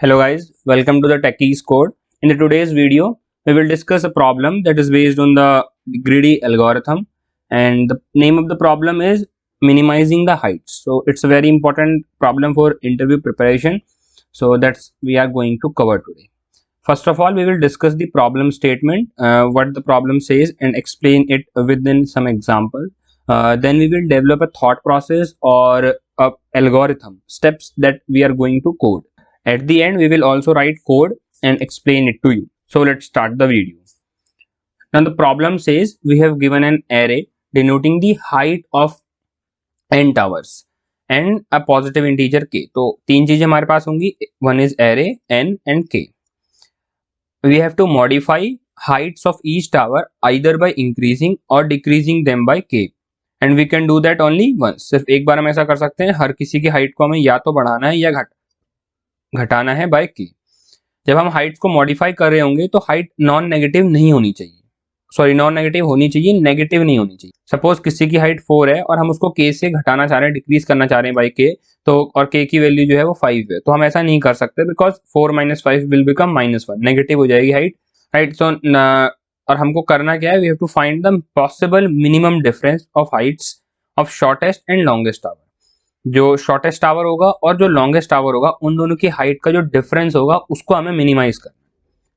Hello guys, welcome to the Techies Code. In the today's video, we will discuss a problem that is based on the greedy algorithm, and the name of the problem is minimizing the heights. So it's a very important problem for interview preparation. So that's we are going to cover today. First of all, we will discuss the problem statement, what the problem says, and explain it within some example. Then we will develop a thought process or a algorithm steps that we are going to code. At the end, we will also write code and explain it to you. So let's start the video. Now the problem says we have given an array denoting the height of n towers and a positive integer k. तो तीन चीजें हमारे पास होंगी. One is array, n and k. We have to modify heights of each tower either by increasing or decreasing them by k. And we can do that only once. सिर्फ एक बार हम ऐसा कर सकते हैं. हर किसी की हाइट को हमें या तो बढ़ाना है या घटाना है बाय के. जब हम हाइट्स को मॉडिफाई कर रहे होंगे तो हाइट नॉन नेगेटिव नहीं होनी चाहिए. सॉरी, नॉन नेगेटिव होनी चाहिए, नेगेटिव नहीं होनी चाहिए. सपोज किसी की हाइट 4 है और हम उसको के से घटाना चाह रहे हैं, डिक्रीज करना चाह रहे हैं बाय के, तो और के की वैल्यू जो है वो 5 है, तो हम ऐसा नहीं कर सकते बिकॉज 4 - 5 विल बिकम -1, नेगेटिव हो जाएगी हाइट. सो और हमको करना क्या है, we have to find the possible minimum difference of heights of shortest and longest tower. जो शॉर्टेस्ट टावर होगा और जो लॉन्गेस्ट टावर होगा, उन दोनों की हाइट का जो डिफरेंस होगा उसको हमें मिनिमाइज करना है.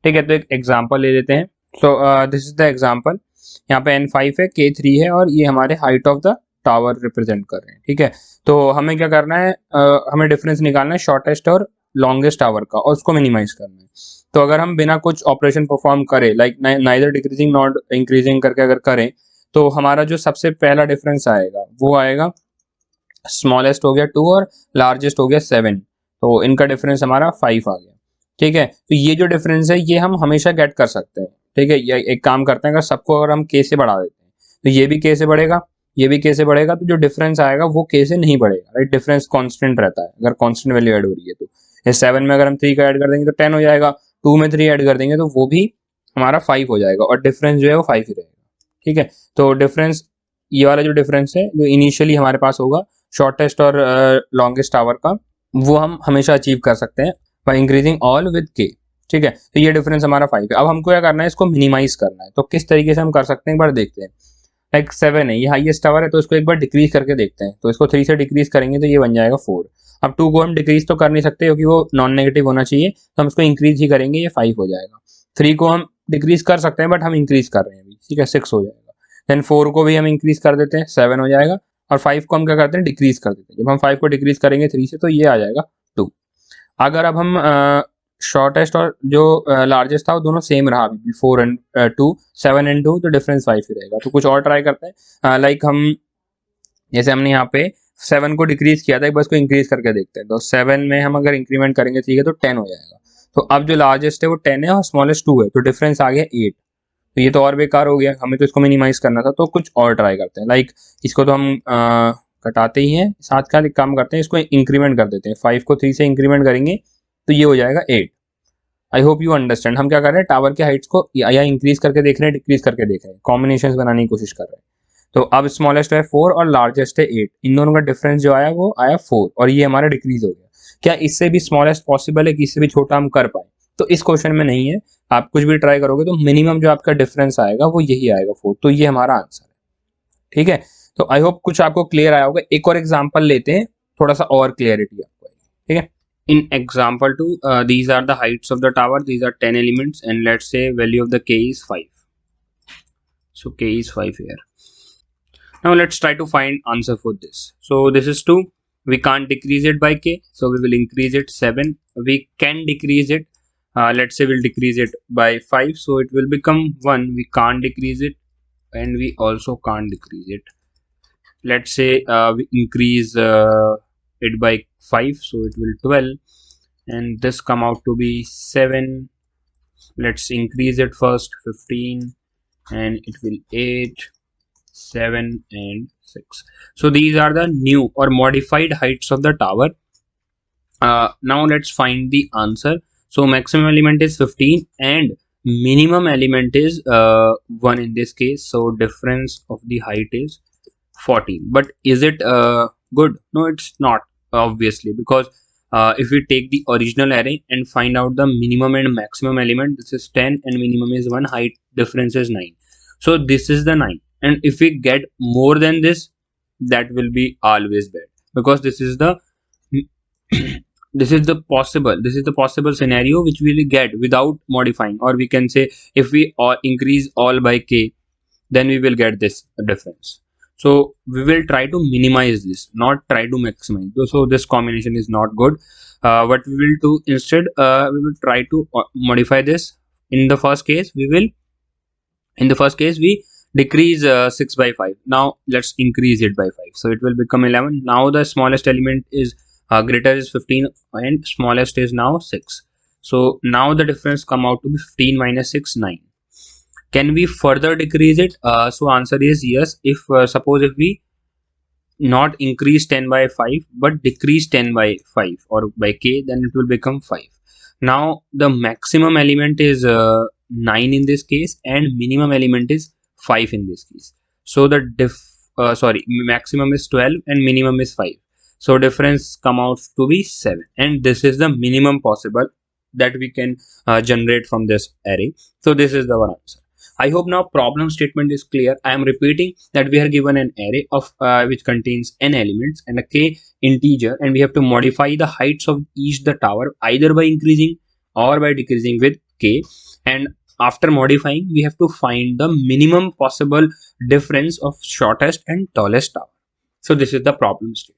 ठीक है, तो एक एग्जांपल ले लेते हैं. So this is the example. यहाँ पे n5 है, k3 है और ये हमारे height of the tower represent कर रहे हैं. ठीक है, तो हमें क्या करना है, हमें डिफरेंस निकालना है शॉर्टेस्ट और लॉन्गेस्ट टावर का और उसको मिनिमाइज करना है. तो अगर हम बिना कुछ ऑपरेशन परफॉर्म करें, like neither decreasing not increasing करके अगर करें, तो हमारा जो सबसे पहला डिफरेंस आएगा वो आएगा, स्मॉलेस्ट हो गया 2 और लार्जेस्ट हो गया 7, तो इनका डिफरेंस हमारा 5 आ गया. ठीक है, तो ये जो डिफरेंस है ये हम हमेशा गेट कर सकते हैं. ठीक है, ये एक काम करते हैं, अगर सबको अगर हम के से बढ़ा देते हैं तो ये भी के से बढ़ेगा, ये भी के से बढ़ेगा, तो जो डिफरेंस आएगा वो के से नहीं बढ़ेगा. राइट, डिफरेंस कांस्टेंट रहता है अगर कांस्टेंट वैल्यू ऐड हो रही है. तो ये 7 में अगर हम 3 का ऐड कर देंगे तो 10 हो जाएगा, 2 में 3 ऐड कर देंगे तो वो भी हमारा 5 हो जाएगा और डिफरेंस जो है वो 5 ही रहेगा. ठीक है, तो डिफरेंस, ये वाला जो डिफरेंस है जो इनिशियली हमारे पास होगा शॉर्टेस्ट और लॉन्गेस्ट टावर का, वो हम हमेशा अचीव कर सकते हैं बाय इंक्रीजिंग ऑल विद के. ठीक है, तो ये डिफरेंस हमारा 5 है. अब हमको क्या करना है, इसको मिनिमाइज करना है. तो किस तरीके से हम कर सकते हैं, एक बार देखते हैं. लाइक 7 है, ये हाईएस्ट टावर है, तो इसको एक बार डिक्रीज करके देखते हैं. तो इसको 3 से डिक्रीज करेंगे तो ये बन जाएगा 4. अब 2 को हम डिक्रीज तो कर नहीं सकते क्योंकि वो नॉन नेगेटिव होना चाहिए, तो हम इसको इंक्रीज ही करेंगे, ये 5 हो जाएगा. 3 को हम डिक्रीज कर सकते हैं बट हम इंक्रीज कर रहे हैं अभी. ठीक है, 6 हो जाएगा. देन 4 को भी हम इंक्रीज कर देते हैं, 7 हो जाएगा. और 5 को हम क्या करते हैं, डिक्रीज कर देते हैं. जब हम 5 को डिक्रीज करेंगे 3 से तो ये आ जाएगा 2. अगर अब हम शॉर्टेस्ट और जो लार्जेस्ट था वो दोनों सेम रहा, अभी 4 एंड 2, 7 एंड 2, तो डिफरेंस 5 ही रहेगा. तो कुछ और ट्राई करते हैं. लाइक हम जैसे हमने यहाँ पे 7 को डिक्रीज किया था, एक बार इसको इंक्रीज करके देखते हैं. तो 7 में हम अगर इंक्रीमेंट करेंगे, ठीक है, तो 10 हो जाएगा. तो अब जो लार्जेस्ट है वो 10 है और स्मॉलेस्ट 2 है, तो डिफरेंस आ गया 8. तो ये तो और बेकार हो गया, हमें तो इसको मिनिमाइज करना था. तो कुछ और ट्राई करते हैं. लाइक इसको तो हम घटाते ही हैं, साथ का एक काम करते हैं, इसको इंक्रीमेंट कर देते हैं. 5 को 3 से इंक्रीमेंट करेंगे तो ये हो जाएगा 8. I hope you understand. हम क्या कर रहे हैं, टावर के हाइट्स को या इंक्रीज करके देख रहे हैं, डिक्रीज करके देख रहे हैं, कॉम्बिनेशन बनाने की कोशिश कर रहे हैं. तो अब स्मॉलेस्ट है 4 और लार्जेस्ट है 8, इन दोनों का डिफरेंस जो आया वो आया 4 और ये हमारा डिक्रीज हो गया. क्या इससे भी स्मॉलेस्ट पॉसिबल है कि इससे भी छोटा हम कर पाए? तो इस क्वेश्चन में नहीं है. आप कुछ भी ट्राई करोगे तो मिनिमम जो आपका डिफरेंस आएगा वो यही आएगा 4. तो ये हमारा आंसर है. ठीक है, तो आई होप कुछ आपको क्लियर आया होगा. एक और एग्जांपल लेते हैं, थोड़ा सा और क्लियरिटी आपको. ठीक है, in example 2, these are the heights of the tower, these are 10 elements and let's say value of the k is 5. So k is 5 here. Now let's try to find answer for this. So this is 2, we can't decrease it by k, so we will increase it 7. We can decrease it, let's say we'll decrease it by 5, so it will become 1. We can't decrease it and we also can't decrease it. Let's say we increase it by 5, so it will 12 and this come out to be 7. Let's increase it first, 15, and it will 8, 7 and 6. So these are the new or modified heights of the tower. Now let's find the answer. So maximum element is 15 and minimum element is 1 in this case, so difference of the height is 14. But is it good? No, it's not, obviously, because if we take the original array and find out the minimum and maximum element, this is 10 and minimum is 1, height difference is 9. So this is the 9, and if we get more than this, that will be always bad, because this is the this is the possible scenario which we will get without modifying, or we can say if we increase all by k, then we will get this difference. So we will try to minimize this, not try to maximize. So this combination is not good. What we will do instead, we will try to modify this. In the first case we decrease 6 by 5. Now let's increase it by 5, so it will become 11. Now the smallest element is greater is 15 and smallest is now 6. So now the difference come out to be 15 minus 6, 9. Can we further decrease it? So answer is yes. If suppose if we not increase 10 by 5 but decrease 10 by 5 or by k, then it will become 5. Now the maximum element is 9 in this case and minimum element is 5 in this case. So the maximum is 12 and minimum is 5. So difference come out to be 7, and this is the minimum possible that we can generate from this array. So this is the one answer. I hope now problem statement is clear. I am repeating that we are given an array of which contains n elements and a k integer, and we have to modify the heights of each the tower either by increasing or by decreasing with k, and after modifying we have to find the minimum possible difference of shortest and tallest tower. So this is the problem statement.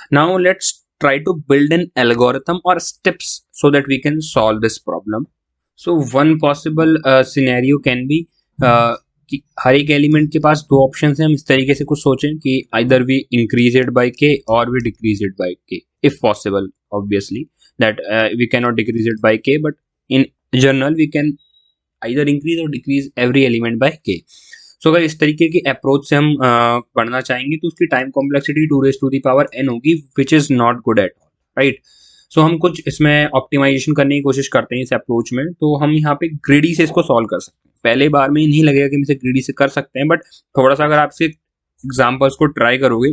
Now let's try to build an algorithm or steps so that we can solve this problem. So one possible scenario can be कि हर एक element के पास दो option है. हम इस तरीके से कुछ सोचें कि either we increase it by k or we decrease it by k if possible. Obviously that we cannot decrease it by k, but in general we can either increase or decrease every element by k. So अगर इस तरीके की approach से हम पढ़ना चाहेंगे तो उसकी टाइम कॉम्प्लेक्सिटी 2⁴n होगी, which is not good at all, right. So हम कुछ इसमें ऑप्टिमाइजेशन करने की कोशिश करते हैं इस अप्रोच में. तो हम यहाँ पे ग्रिडी से इसको सॉल्व कर सकते हैं. पहले बार में नहीं लगेगा कि हम इसे ग्रिडी से कर सकते हैं, बट थोड़ा सा अगर आप इसे एग्जाम्पल्स को ट्राई करोगे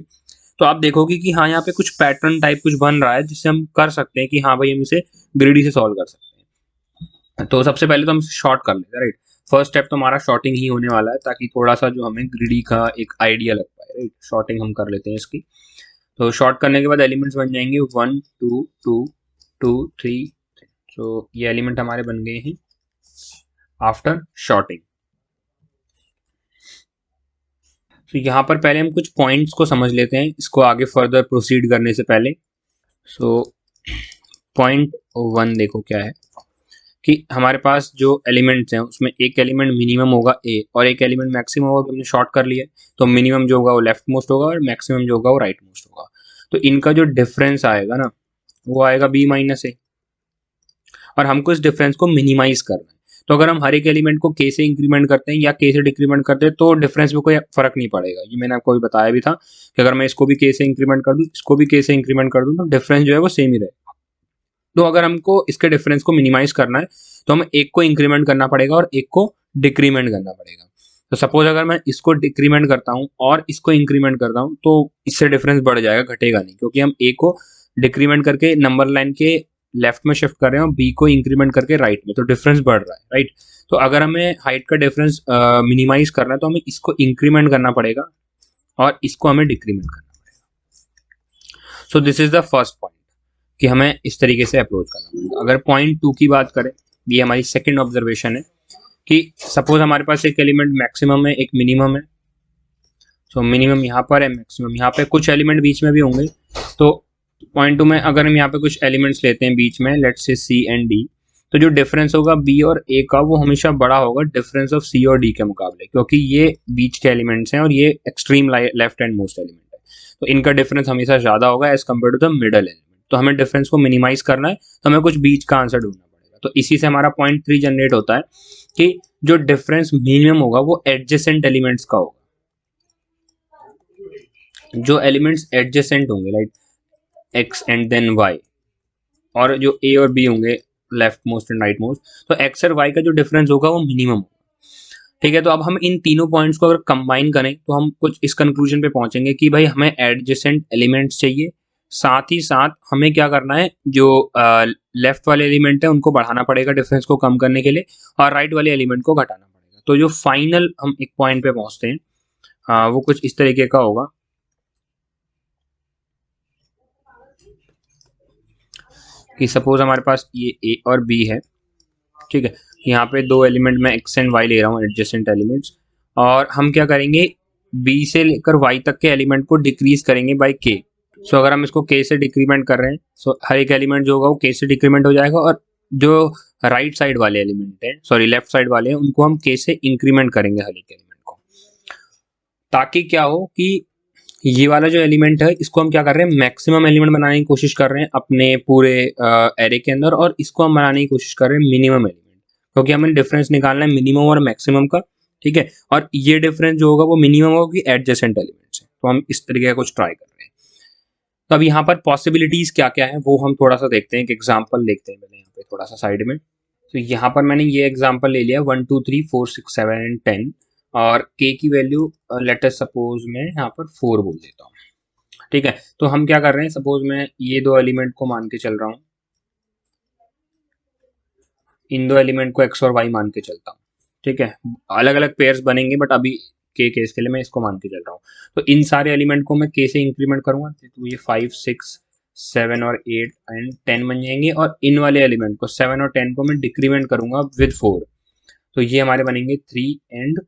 तो आप देखोगे कि हाँ यहाँ पे कुछ पैटर्न टाइप कुछ बन रहा है जिससे हम कर सकते हैं कि हाँ भाई हम इसे ग्रिडी से सॉल्व कर सकते हैं. तो सबसे पहले तो हम शॉर्ट कर लेते हैं, राइट. फर्स्ट स्टेप तो हमारा शॉर्टिंग ही होने वाला है ताकि थोड़ा सा जो हमें ग्रिडी का एक आइडिया लग पाए, राइट. शॉर्टिंग हम कर लेते हैं इसकी. तो शॉर्ट करने के बाद एलिमेंट्स बन जाएंगे 1 2 2 2 3. तो ये एलिमेंट हमारे बन गए हैं आफ्टर शॉर्टिंग. तो यहाँ पर पहले हम कुछ पॉइंट्स को समझ लेते हैं इसको आगे फर्दर प्रोसीड करने से पहले. सो पॉइंट 1 देखो क्या है कि हमारे पास जो एलिमेंट्स हैं उसमें एक एलिमेंट मिनिमम होगा a और एक एलिमेंट मैक्सिमम होगा. हमने शॉर्ट कर लिया तो मिनिमम जो होगा वो लेफ्ट मोस्ट होगा और मैक्सिमम जो होगा वो राइट मोस्ट होगा. तो इनका जो डिफरेंस आएगा ना वो आएगा b माइनस a, और हमको इस डिफरेंस को मिनिमाइज करना है. तो अगर हम हर एक एलिमेंट को k से इंक्रीमेंट करते हैं या k से डिक्रीमेंट करते हैं तो डिफरेंस में कोई फर्क नहीं पड़ेगा. ये मैंने आपको भी बताया भी था कि अगर मैं इसको भी k से इंक्रीमेंट कर दूं, इसको भी k से इंक्रीमेंट कर दूं, तो डिफरेंस जो है वो सेम ही रहेगा. तो अगर हमको इसके डिफरेंस को मिनिमाइज करना है तो हमें एक को इंक्रीमेंट करना पड़ेगा और एक को डिक्रीमेंट करना पड़ेगा. तो सपोज अगर मैं इसको डिक्रीमेंट करता हूँ और इसको इंक्रीमेंट करता हूँ तो इससे डिफरेंस बढ़ जाएगा, घटेगा नहीं, क्योंकि हम a को डिक्रीमेंट करके नंबर लाइन के लेफ्ट में शिफ्ट कर रहे हैं और b को इंक्रीमेंट करके राइट में, तो डिफरेंस बढ़ रहा है, राइट. तो अगर हमें हाइट का डिफरेंस मिनिमाइज करना है तो हमें इसको इंक्रीमेंट करना पड़ेगा और इसको हमें डिक्रीमेंट करना पड़ेगा. So this is the first point कि हमें इस तरीके से अप्रोच करना पड़ेगा. अगर पॉइंट 2 की बात करें, ये हमारी सेकंड ऑब्जर्वेशन है कि सपोज हमारे पास एक एलिमेंट मैक्सिमम है एक मिनिमम है. सो मिनिमम यहाँ पर है, मैक्सिमम यहाँ पे, कुछ एलिमेंट बीच में भी होंगे. तो पॉइंट 2 में अगर हम यहाँ पे कुछ एलिमेंट्स लेते हैं बीच में, let's say C and D, तो जो डिफरेंस होगा B और A का वो हमेशा बड़ा होगा डिफरेंस ऑफ C और D के मुकाबले, क्योंकि ये बीच के एलिमेंट्स हैं और ये extreme left end most element है. तो इनका डिफरेंस हमेशा ज़्यादा होगा as compare to the middle element. तो हमें डिफरेंस को मिनिमाइज करना है तो हमें कुछ बीच का आंसर ढूंढना पड़ेगा. तो इसी से हमारा पॉइंट 3 जनरेट होता है कि जो डिफरेंस मिनिमम होगा वो एडजेसेंट एलिमेंट्स का होगा. जो एलिमेंट्स एडजेसेंट होंगे, like x and then y, और जो a और b होंगे left most and right most, तो x और y का जो डिफरेंस होगा वो मिनिमम होगा. ठीक है. तो अब हम इन तीनों पॉइंट्स को अगर कंबाइन करें तो हम कुछ इस कंक्लूजन पे पहुंचेंगे कि भाई हमें एडजेसेंट एलिमेंट्स चाहिए, साथ ही साथ हमें क्या करना है, जो लेफ्ट वाले एलिमेंट है उनको बढ़ाना पड़ेगा डिफरेंस को कम करने के लिए, और राइट वाले एलिमेंट को घटाना पड़ेगा। तो जो फाइनल हम एक पॉइंट पे पहुंचते हैं वो कुछ इस तरीके का होगा कि सपोज हमारे पास ये ए और बी है, ठीक है। यहाँ पे दो एलिमेंट मैं एक्स एंड वाई ले रहा हूँ, एडजेसेंट एलिमेंट्स, और हम क्या करेंगे, बी से लेकर वाई तक के एलिमेंट को डिक्रीज करेंगे बाय के। सो अगर हम इसको के से डिक्रीमेंट कर रहे हैं, सो हर एक एलिमेंट जो होगा वो के से डिक्रीमेंट हो जाएगा, और जो राइट साइड वाले एलिमेंट है, सॉरी लेफ्ट साइड वाले हैं, उनको हम के से इंक्रीमेंट करेंगे हर एक एलिमेंट को, ताकि क्या हो कि ये वाला जो एलिमेंट है इसको हम क्या कर रहे हैं, मैक्सिमम एलिमेंट बनाने की कोशिश कर रहे हैं अपने पूरे एरे के अंदर, और इसको हम बनाने की कोशिश कर रहे हैं मिनिमम एलिमेंट, क्योंकि हमें डिफरेंस निकालना है मिनिमम और मैक्सिमम का, ठीक है। और ये डिफरेंस जो होगा वो मिनिमम होगा कि एडजेसेंट एलिमेंट्स है, तो हम इस तरीके का कुछ ट्राई कर रहे हैं। तो अब यहाँ पर पॉसिबिलिटीज क्या क्या है वो हम थोड़ा सा देखते हैं, एक एग्जाम्पल देखते हैं पहले यहाँ पे थोड़ा सा साइड में। तो यहाँ पर मैंने ये एग्जाम्पल ले लिया 1 2 3 4 6 7 एंड 10, और के की वैल्यू लेट अस सपोज मैं यहाँ पर 4 बोल देता हूँ, ठीक है। तो हम क्या कर रहे हैं, सपोज मैं ये दो एलिमेंट को मान के चल रहा हूँ, इन दो एलिमेंट को एक्स और वाई मान के चलता हूँ, ठीक है। अलग अलग पेयर्स बनेंगे बट अभी के केस के लिए मैं इसको मान के चल रहा हूँ। तो इन सारे एलिमेंट को मैं के से इंक्रीमेंट करूंगा, तो ये 5 6 7 और 8 एंड 10 बन जाएंगे, और इन वाले एलिमेंट को 7 और 10 को मैं डिक्रीमेंट करूंगा विद 4, तो ये हमारे बनेंगे 3 एंड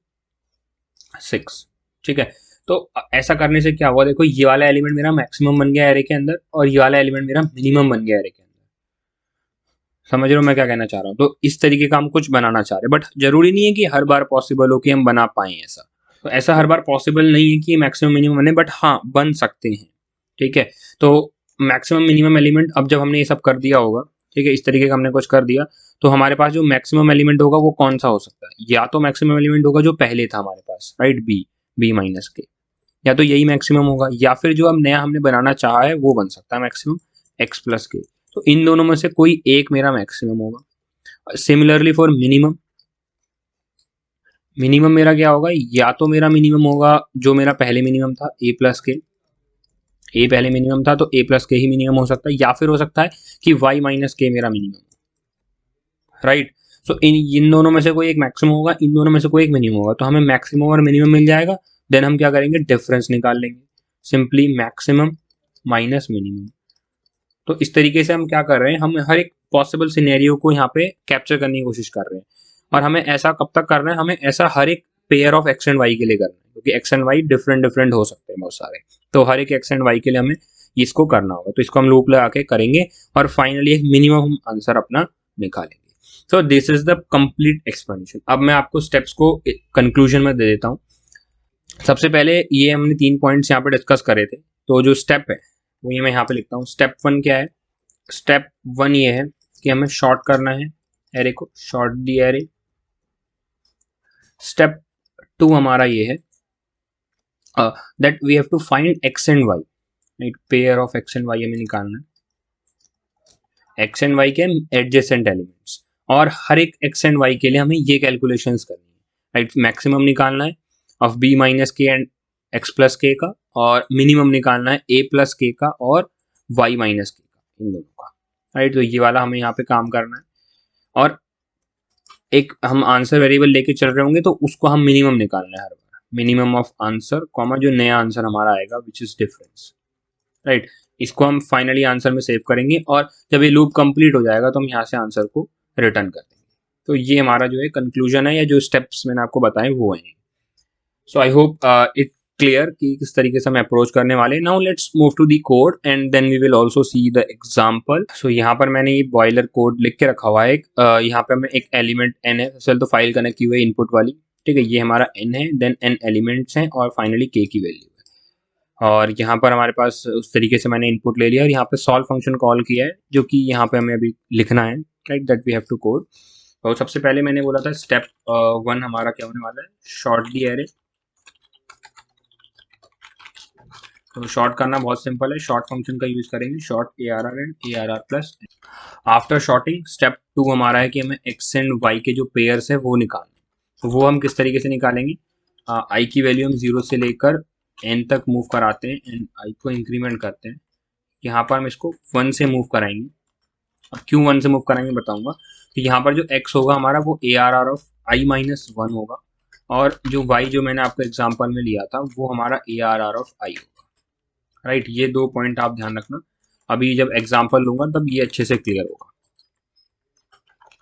6, ठीक है। तो ऐसा करने से क्या हुआ, देखो ये वाला एलिमेंट मेरा मैक्सिमम बन गया एरे के अंदर, और ये वाला एलिमेंट मेरा मिनिमम बन गया एरे के अंदर। समझ रहे हो मैं क्या कहना चाह रहा हूँ? तो इस तरीके का हम कुछ बनाना चाह रहे हैं, बट जरूरी नहीं है कि हर बार पॉसिबल हो कि हम बना पाए ऐसा। तो ऐसा हर बार पॉसिबल नहीं है कि मैक्सिमम मिनिमम बने, बट हाँ बन सकते हैं, ठीक है। तो मैक्सिमम मिनिमम एलिमेंट, अब जब हमने ये सब कर दिया होगा, ठीक है, इस तरीके का हमने कुछ कर दिया, तो हमारे पास जो मैक्सिमम एलिमेंट होगा वो कौन सा हो सकता है, या तो मैक्सिमम एलिमेंट होगा जो पहले था हमारे पास, राइट, बी माइनस के, या तो यही मैक्सिमम होगा, या फिर जो अब नया हमने बनाना चाहा है वो बन सकता है मैक्सिमम एक्स प्लस के। तो इन दोनों में से कोई एक मेरा मैक्सिमम होगा। सिमिलरली फॉर मिनिमम, मिनिमम मेरा क्या होगा, या तो मेरा मिनिमम होगा जो मेरा पहले मिनिमम था ए प्लस के, ए पहले मिनिमम था तो ए प्लस के ही मिनिमम हो सकता है, या फिर हो सकता है कि वाई माइनस के मेरा मिनिमम, राइट। सो इन दोनों में से कोई एक मैक्सिमम होगा, इन दोनों में से कोई एक मिनिमम होगा, तो हमें मैक्सिमम और मिनिमम मिल जाएगा। देन हम क्या करेंगे, डिफरेंस निकाल लेंगे, सिंपली मैक्सिमम माइनस मिनिमम। तो इस तरीके से हम क्या कर रहे हैं, हम हर एक पॉसिबल सिनेरियो को यहाँ पे कैप्चर करने की कोशिश कर रहे हैं, और हमें ऐसा कब तक करना है, हमें ऐसा हर एक pair of x and y के लिए करना है, क्योंकि x and y different different हो सकते हैं बहुत सारे, तो हर एक एक्स एंड वाई के लिए हमें इसको करना होगा। तो इसको हम लूप लगा के करेंगे, और फाइनली एक मिनिमम आंसर अपना निकालेंगे। So this is the complete explanation. अब मैं आपको स्टेप्स को कंक्लूजन में दे देता हूँ। सबसे पहले ये हमने 3 पॉइंट्स यहाँ पे डिस्कस करे थे, तो जो स्टेप है वो ये मैं यहाँ पे लिखता हूँ। स्टेप 1 क्या है, स्टेप 1 ये है कि हमें शॉर्ट करना है एरे को, शॉर्ट दी एरे। स्टेप 2 हमारा ये है that we have to find x and y, right, pair of x and y हमें निकालना है, एक्स एंड वाई के एडजेसेंट एलिमेंट्स, और हर एक एक्स एंड वाई के लिए हमें ये कैलकुलेशंस करनी है, राइट। मैक्सिमम निकालना है ऑफ बी माइनस के एंड एक्स प्लस के का, और मिनिमम निकालना है ए प्लस के का और वाई माइनस के का, इन दोनों का, राइट। तो ये वाला हमें यहाँ पे काम करना है, और एक हम आंसर वेरिएबल लेके चल रहे होंगे तो उसको हम मिनिमम निकालना है हर बार, मिनिमम ऑफ आंसर कॉमा जो नया आंसर हमारा आएगा विच इज डिफरेंस, राइट। इसको हम फाइनली आंसर में सेव करेंगे, और जब ये लूप कंप्लीट हो जाएगा तो हम यहाँ से आंसर को रिटर्न कर देंगे। तो ये हमारा जो है कंक्लूजन है, या जो स्टेप्स मैंने आपको बताए वो हैं। So I hope it clear कि किस तरीके से हम अप्रोच करने वाले। Now let's move to the code and then we will also see the example. So यहाँ पर मैंने ये बॉयलर कोड लिख के रखा हुआ है। यहाँ पे हमें एक एलिमेंट n है, चल तो फाइल कनेक्ट की हुई है इनपुट वाली, ठीक है, ये हमारा n है, देन n एलिमेंट्स हैं, और फाइनली k की वैल्यू है। और यहाँ पर हमारे पास उस तरीके से मैंने इनपुट ले लिया, और यहाँ पे सॉल्व फंक्शन कॉल किया है, जो कि यहाँ पे हमें अभी लिखना है, right, that we have to code. तो सबसे पहले मैंने बोला था स्टेप 1 हमारा क्या होने वाला है, शॉर्ट दी एरे। तो शॉर्ट करना बहुत सिंपल है, शॉर्ट फंक्शन का यूज करेंगे, sort ARR and ARR plus. After sorting step 2 हमारा है कि हमें एक्स एंड वाई के जो पेयर्स है वो निकालने। तो वो हम किस तरीके से निकालेंगे, आई की वैल्यू हम 0 से लेकर n तक मूव कराते हैं, एंड आई को इंक्रीमेंट करते हैं, यहाँ पर हम इसको 1 से मूव कराएंगे। अब क्यों 1 से मूव कराएंगे बताऊंगा। तो यहाँ पर जो x होगा हमारा वो ARR ऑफ i माइनस 1 होगा, और जो y जो मैंने आपको एग्जांपल में लिया था वो हमारा ARR ऑफ i होगा, राइट। ये 2 पॉइंट आप ध्यान रखना, अभी जब एग्जांपल लूंगा तब ये अच्छे से क्लियर होगा,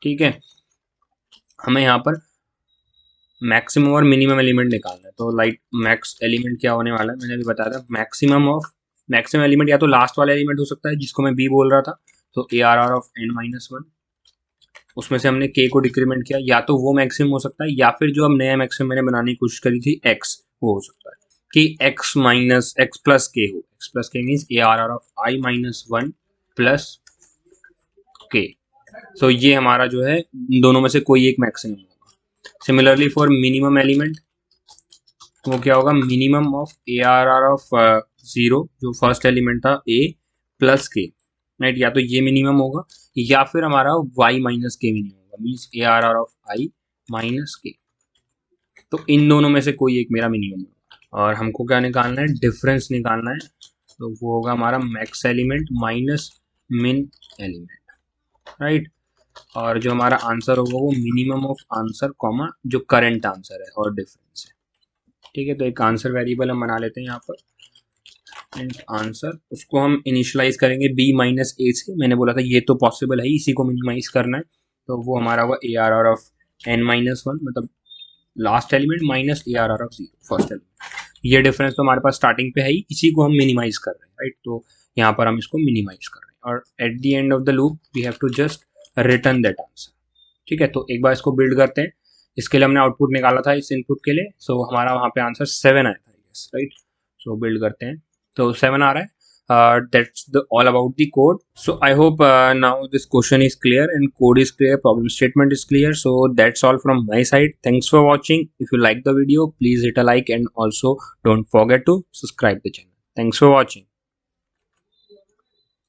ठीक है। हमें यहाँ पर मैक्सिमम और मिनिमम एलिमेंट निकालना है, तो लाइक मैक्स एलिमेंट क्या होने वाला है मैंने अभी बताया था। मैक्सिमम एलिमेंट या तो लास्ट वाला एलिमेंट हो सकता है जिसको मैं b बोल रहा था, तो ARR ऑफ n माइनस 1, उसमें से हमने k को डिक्रीमेंट किया, या तो वो मैक्सिमम हो सकता है या फिर जो अब नया मैक्सिमम मैंने बनाने की कोशिश करी थी x, वो हो सकता है कि x minus x plus k हो। x plus k means ARR of i minus 1 plus k। सो ये हमारा जो है दोनों में से कोई एक मैक्सिमम होगा। सिमिलरली फॉर मिनिमम एलिमेंट वो क्या होगा, मिनिमम ऑफ ARR ऑफ 0, जो फर्स्ट एलिमेंट था a प्लस k, राइट। या तो ये मिनिमम होगा या फिर हमारा y माइनस के मिनिमम होगा, means ARR of i minus के। तो इन दोनों में से कोई एक मेरा मिनिमम होगा, और हमको क्या निकालना है, डिफरेंस निकालना है। तो वो होगा हमारा मैक्स एलिमेंट माइनस मिन एलिमेंट, राइट। और जो हमारा आंसर होगा वो मिनिमम ऑफ आंसर कॉमा जो करंट आंसर है और डिफरेंस है, ठीक है। तो एक आंसर वेरिएबल हम बना लेते हैं यहाँ पर, एंड आंसर उसको हम इनिशियलाइज करेंगे b माइनस ए से। मैंने बोला था ये तो पॉसिबल है, इसी को मिनिमाइज करना है, तो वो हमारा हुआ ARR ऑफ n माइनस 1, मतलब last element minus ARR of 0 first element. ये डिफरेंस तो हमारे पास स्टार्टिंग पे है ही, इसी को हम मिनिमाइज कर रहे हैं, राइट। तो यहाँ पर हम इसको मिनिमाइज कर रहे हैं, और at the end of the loop we have to just return that answer, ठीक है। तो एक बार इसको बिल्ड करते हैं। इसके लिए हमने आउटपुट निकाला था इस इनपुट के लिए, सो हमारा वहाँ पे आंसर 7 आया था, राइट। सो बिल्ड करते हैं, तो 7 आ रहा है। That's all about the code. So I hope now this question is clear and code is clear, problem statement is clear. So that's all from my side. Thanks for watching. If you like the video, please hit a like and also don't forget to subscribe the channel. Thanks for watching.